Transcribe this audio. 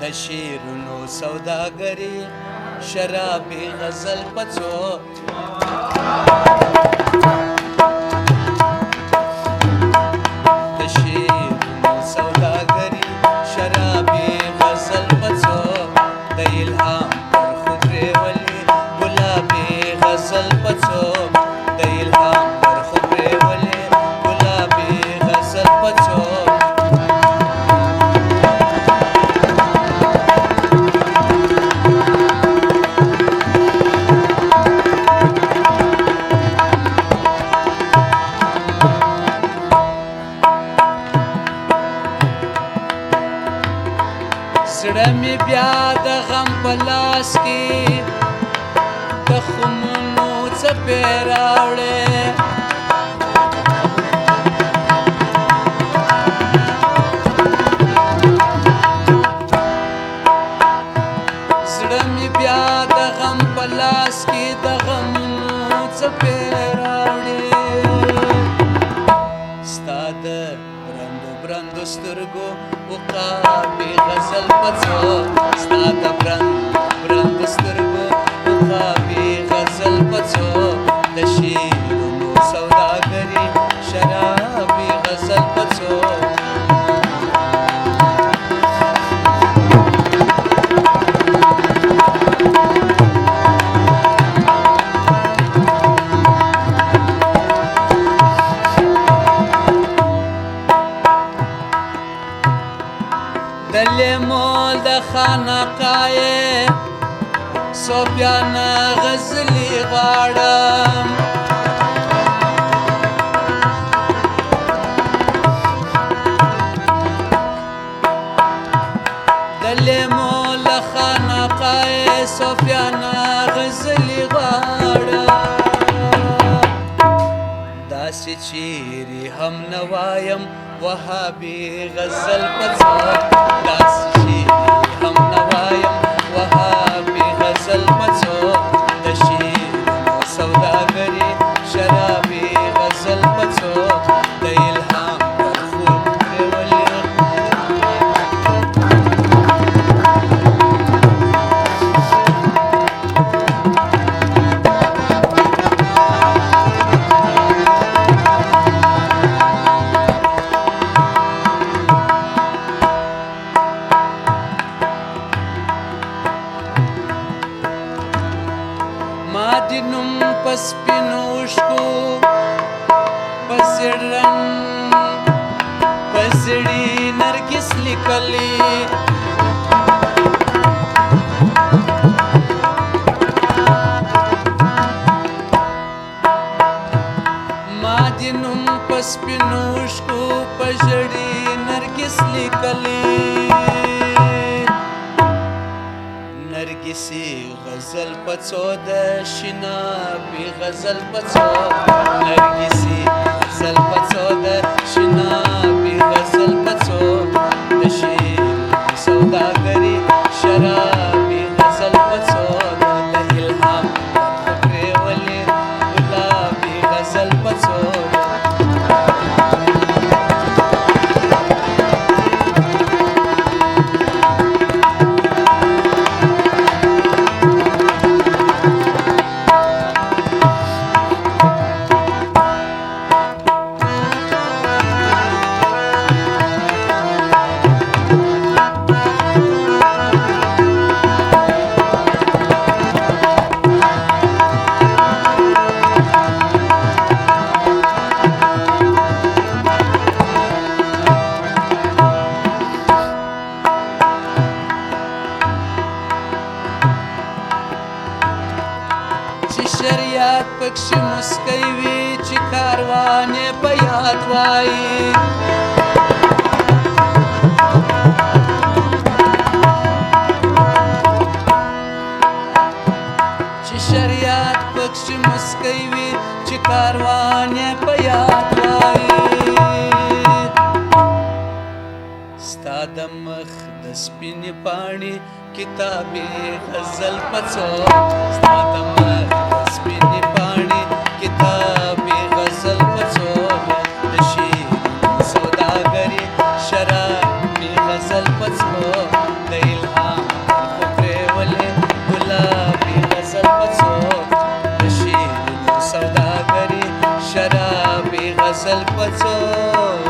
د شعرونو سوداګري شرابي غزل پڅو د شعرونو سوداګري شرابي غزل پڅو د الهام پر خبرې ولي ګلابي غزل پڅو د الهام پر خبرې ولي ګلابي غزل پڅو زړه مې بیا د غم په لاس کې د خمونو څپې راوړې زړه مې بیا د غم په لاس کې د غمونو څپې راوړې ستا د برندو برندو سترګو عقابي غزل پڅو ستا د برندو سترګو عقابي غزل پڅو د شعرونو سوداګري شرابي غزل پڅو دلی مول د خانقای صوفیان غزلی غواړم دلی مول د خانقای صوفیان غزلی غواړم داسې چیرې هم نوایم وهابي غزل پڅو داسې چیرې هم نوایم وهابي غزل پڅو د شعرونو سوداګري شرابي غزل پڅو د الهام پر خبرې ولي ما دې نوم په سپینو اوښکو په زړ رنګ په زړې نرګس لیکلی ما دې نوم په سپینو اوښکو په زړې نرګس لیکلی نرګسي غزل پڅو د شنابي غزل پڅو نرګسي غزل پڅو د شنابي غزل پڅو د شعرونو سوداګري شرابي غزل پڅو د الهام پر خبرې ولي ګلابي غزل پڅو شریعت پکښې مسکی وي چې کاروان یې په یاد وایي چې شریعت پکښې مسکی وي چې کاروان یې په یاد وایي ستا د مخ د سپینې پاڼې کتابي غزل پڅو ستا د مخ د سپینې پاڼې کتابي غزل پڅو د شعرونو سوداګري شرابي غزل پڅو د الهام بدل پڅو